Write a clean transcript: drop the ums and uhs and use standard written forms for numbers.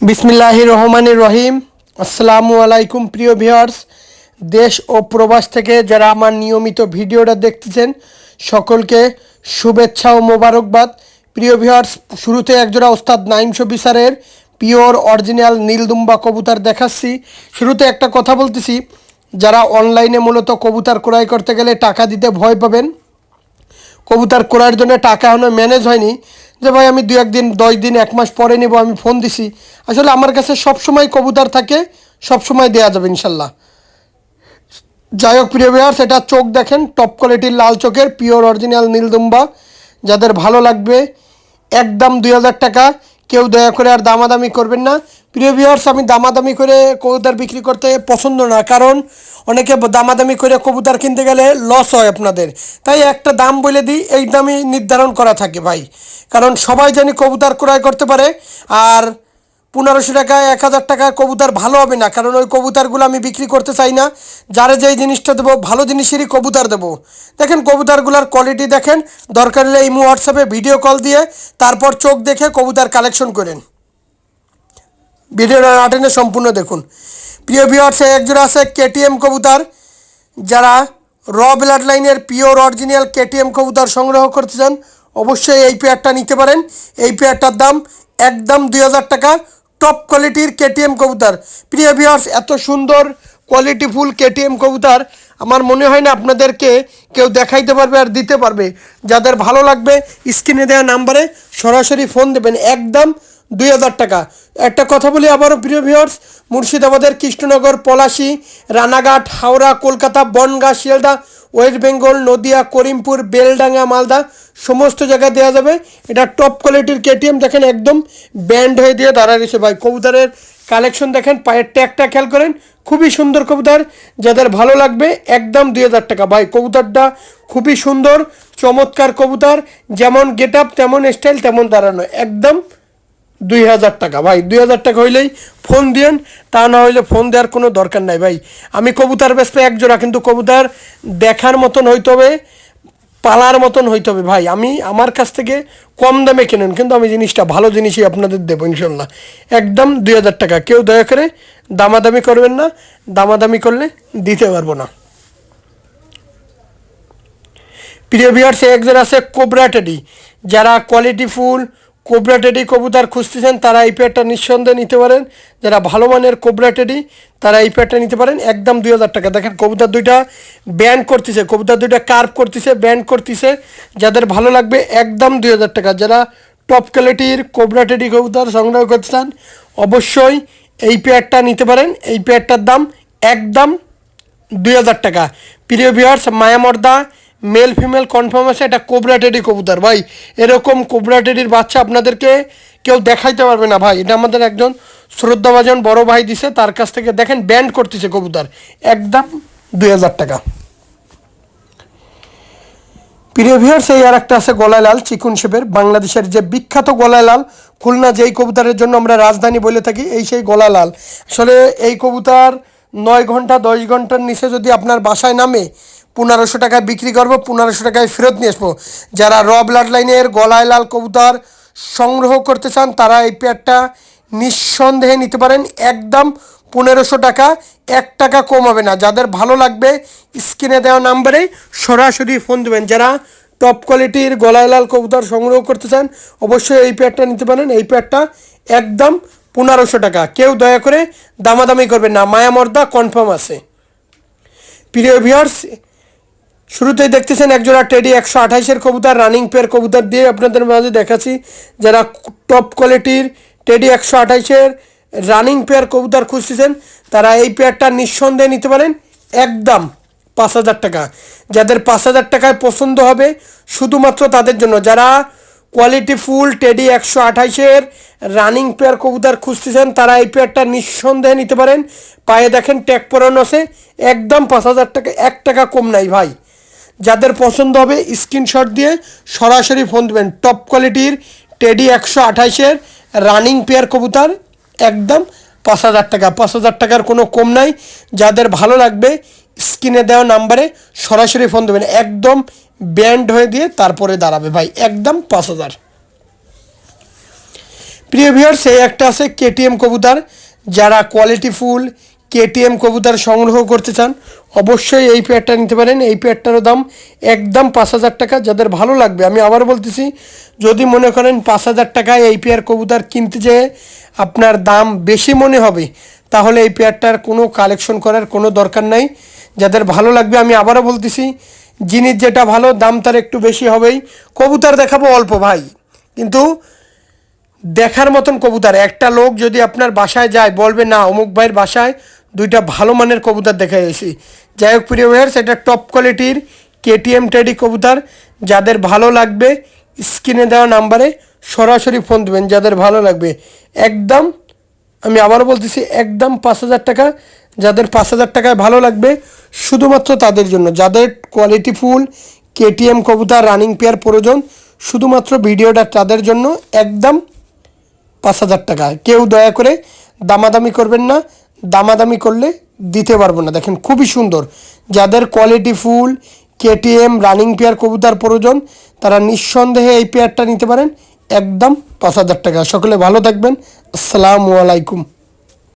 বিসমিল্লাহির রহমানির রহিম। আসসালামু আলাইকুম প্রিয় ভিউয়ার্স, দেশ ও প্রবাস থেকে যারা আমার নিয়মিত ভিডিওটা দেখতেছেন সকলকে শুভেচ্ছা ও মোবারকবাদ। প্রিয় ভিউয়ার্স, শুরুতে একজোড়া ওস্তাদ নাইম শফি স্যারের পিওর অরিজিনাল নীলদুম্বা কবুতর দেখাচ্ছি। শুরুতে একটা কথা বলতেছি, যারা অনলাইনে মূলত কবুতর ক্রয় করতে গেলে টাকা দিতে ভয় পাবেন, কবুতর ক্রয়ের জন্য টাকা এখনও ম্যানেজ হয়নি, যে ভাই আমি 2-1 দিন 10 দিন 1 মাস পরে নেব, আমি ফোন দিছি। আসলে আমার কাছে সবসময় কবুতর থাকে, সবসময় দেওয়া যাবে ইনশাল্লাহ। যাই হোক প্রিয় ভিউয়ার্স, এটা চোখ দেখেন, টপ কোয়ালিটির লাল চোখের পিওর অরিজিনাল নীলদুম্বা। যাদের ভালো লাগবে একদম 2000 টাকা। কেউ দয়া করে আর দামাদামি করবেন না প্রিয় ভিউয়ার্স। আমি দামাদামি করে কবুতর বিক্রি করতে পছন্দ না, কারণ অনেকে দামাদামি করে কবুতর কিনতে গেলে লস হয় আপনাদের। তাই একটা দাম বলে দিই, এই দামই নির্ধারণ করা থাকে ভাই, কারণ সবাই জানি কবুতর ক্রয় করতে পারে। আর 1500 টাকায় 1000 টাকায় কবুতর ভালো হবে না, কারণ ওই কবুতরগুলো আমি বিক্রি করতে চাই না। যারা যেই জিনিসটা দেবো ভালো জিনিসেরই কবুতর দেবো। দেখেন কবুতরগুলোর কোয়ালিটি দেখেন, দরকার হলে ইমো হোয়াটসঅ্যাপে ভিডিও কল দিয়ে তারপর চোখ দেখে কবুতর কালেকশন করেন। ভিডিওটা না টেনে সম্পূর্ণ দেখুন। প্রিয় ভিউয়ার্স, একজোড়া আছে কেটিএম কবুতর। যারা র ব্লাড লাইনের পিওর অরিজিনাল কেটিএম কবুতর সংগ্রহ করতে চান অবশ্যই এই পেয়ারটা নিতে পারেন। এই পেয়ারটার দাম একদম 2000 টাকা। টপ কোয়ালিটির কেটিএম কবুতর। প্রিয় ভিউয়ার্স, এত সুন্দর কোয়ালিটিফুল কেটিএম কবুতর আমার মনে হয় না আপনাদেরকে কেউ দেখাইতে পারবে আর দিতে পারবে। যাদের ভালো লাগবে স্ক্রিনে দেওয়া নাম্বারে সরাসরি ফোন দেবেন, একদম 2000 টাকা। একটা কথা বলি আবারও প্রিয় ভিউয়ার্স, মুর্শিদাবাদের কৃষ্ণনগর, পলাশী, রানাঘাট, হাওড়া, কলকাতা, বনগাঁ, শিয়ালদা, ওয়েস্ট বেঙ্গল, নদিয়া, করিমপুর, বেলডাঙ্গা, মালদা সমস্ত জায়গায় দেওয়া যাবে। এটা টপ কোয়ালিটির কেটিএম। দেখেন একদম ব্যান্ড হয়ে দিয়ে দাঁড়ায় রয়েছে ভাই। কবুতরের কালেকশন দেখেন, পায়ের ট্যাগটা খেয়াল করেন, খুবই সুন্দর কবুতর। যাদের ভালো লাগবে একদম 2000 টাকা ভাই। কবুতরটা খুবই সুন্দর, চমৎকার কবুতর, যেমন গেট আপ তেমন স্টাইল তেমন দাঁড়ানো, একদম 2000 টাকা ভাই। 2000 টাকা হইলেই ফোন দিয়েন, তা না হইলে ফোন দেওয়ার কোনো দরকার নাই ভাই। আমি কবুতর বেচবো একজোড়া, কিন্তু কবুতর দেখার মতন হইতে হবে, পালার মতন হইতে হবে ভাই। আমি আমার কাছ থেকে কম দামে কেনেন, কিন্তু আমি জিনিসটা ভালো জিনিসই আপনাদের দেবো ইনশাল্লাহ। একদম 2000 টাকা। কেউ দয়া করে দামাদামি করবেন না, দামাদামি করলে দিতে পারবো না। প্রিয় ভিউয়ার্স, একজন আছে কোবরা টেডি। যারা কোয়ালিটিফুল কোবরা টেডি কবুতর খুঁজতেছেন তারা এই পেয়ারটা নিঃসন্দেহে নিতে পারেন। যারা ভালো মানের কোবরা টেডি তারা এই পেয়ারটা নিতে পারেন, একদম 2000 টাকা। দেখেন কবুতর দুইটা ব্যান্ড করতেছে, কবুতর দুইটা কার্ভ করতেছে, ব্যান্ড করতেছে। যাদের ভালো লাগবে একদম 2000 টাকা। যারা টপ কোয়ালিটির কোবরা টেডি কবুতর সংগ্রহ করতে চান অবশ্যই এই পেয়ারটা নিতে পারেন। এই পেয়ারটার দাম একদম 2000 টাকা। প্রিয় ভিউয়ার্স, মায়ামর্দা মেল ফিমেল কনফার্ম আছে, এটা কোবরা টেডি কবুতর ভাই। এরকম কোবরা টেডির বাচ্চা আপনাদেরকে কেউ দেখাইতে পারবে না ভাই। এটা আমাদের একজন শ্রদ্ধাভাজন বড় ভাই দিছে, তার কাছ থেকে দেখেন ব্যান্ড করতেছে কবুতর, একদম 2000 টাকা। প্রিয় ভিউয়ার্স, এই আর একটা আছে গলায় লাল চিকুন শেপের, বাংলাদেশের যে বিখ্যাত গলায় লাল, খুলনা যেই কবুতরের জন্য আমরা রাজধানী বলে থাকি, এই সেই গলায় লাল। আসলে এই কবুতর 9 ঘন্টা 10 ঘন্টার নিচে যদি আপনার বাসায় নামে 1500 টাকায় বিক্রি করবো, 1500 টাকায় ফেরত নিয়ে আসবো। যারা র ব্লাড লাইনের গলায় লাল কবুতর সংগ্রহ করতে চান তারা এই পেয়ারটা নিঃসন্দেহে নিতে পারেন, একদম 1500 টাকা, 1 টাকা কম হবে না। যাদের ভালো লাগবে স্ক্রিনে দেওয়া নাম্বারে সরাসরি ফোন দেবেন। যারা টপ কোয়ালিটির গলায় লাল কবুতর সংগ্রহ করতে চান অবশ্যই এই পেয়ারটা নিতে পারেন। এই পেয়ারটা একদম 1500 টাকা। কেউ দয়া করে দামাদামি করবেন না, মায়ামর্দা কনফার্ম আছে। প্রিয় ভিউয়ার্স, শুরুতেই দেখতেছেন একজোড়া টেডি 128-এর কবুতর, রানিং পেয়ার কবুতর দিয়ে আপনাদের মাঝে দেখাচ্ছি। যারা টপ কোয়ালিটির টেডি 128-এর রানিং পেয়ার কবুতর খুঁজতেছেন তারা এই পেয়ারটা নিঃসন্দেহে নিতে পারেন, একদম 5000 টাকা। যাদের 5000 টাকায় পছন্দ হবে শুধুমাত্র তাদের জন্য। যারা কোয়ালিটি ফুল টেডি 128-এর রানিং পেয়ার কবুতর খুঁজতেছেন তারা এই পেয়ারটা নিঃসন্দেহে নিতে পারেন। পায়ে দেখেন ট্যাগ পরানো আছে, একদম 5000 টাকা, 1 টাকা কম নাই ভাই। যাদের পছন্দ হবে স্ক্রিনশট দিয়ে সরাসরি ফোন দেবেন। টপ কোয়ালিটির টেডি 128-এর রানিং পেয়ার কবুতর একদম 5000 টাকা। 5000 টাকার কোনো কম নাই। যাদের ভালো লাগবে স্ক্রিনে দেওয়া নাম্বারে সরাসরি ফোন দেবেন, একদম ব্যান্ড হয়ে দিয়ে তারপরে দাঁড়াবে ভাই, একদম 5000। প্রিয় ভিউয়ার্স, এই একটা আছে কেটিএম কবুতর। যারা কোয়ালিটি ফুল কেটিএম কবুতর সংগ্রহ করতে চান অবশ্যই এই পেয়ারটা নিতে পারেন। এই পেয়ারটারও দাম একদম 5,000 টাকা। যাদের ভালো লাগবে, আমি আবার বলতেছি, যদি মনে করেন 5,000 টাকায় এই পেয়ার কবুতর কিনতে যেয়ে আপনার দাম বেশি মনে হবে, তাহলে এই পেয়ারটার কোনো কালেকশন করার কোনো দরকার নাই। যাদের ভালো লাগবে, আমি আবারও বলতেছি, জিনিস যেটা ভালো দাম তার একটু বেশি হবেই। কবুতর দেখাবো অল্প ভাই, কিন্তু দেখার মতন কবুতর। একটা লোক যদি আপনার বাসায় যায় বলবে না অমুক ভাইয়ের বাসায় দুইটা ভালো মানের কবুতর দেখা গেছি। যাই হোক প্রিয় ভাইয়ার্স, এটা টপ কোয়ালিটির কেটিএম টেডি কবুতর। যাদের ভালো লাগবে স্ক্রিনে দেওয়া নাম্বারে সরাসরি ফোন দেবেন। যাদের ভালো লাগবে একদম, আমি আবারও বলতেছি, একদম 5,000 টাকা। যাদের 5,000 টাকায় ভালো লাগবে শুধুমাত্র তাদের জন্য। যাদের কোয়ালিটি ফুল কেটিএম কবুতর রানিং পেয়ার প্রয়োজন, শুধুমাত্র ভিডিওটা তাদের জন্য একদম 5,000 টাকা। কেউ দয়া করে দামাদামি করবেন না, দামাদামি করলে দিতে পারবো না। দেখেন খুবই সুন্দর। যাদের quality full KTM running pair কবুতর প্রয়োজন, তারা নিঃসন্দেহে এই পেয়ারটা নিতে পারেন একদম 5,000 টাকা। সকলে ভালো থাকবেন। আসসালামু আলাইকুম।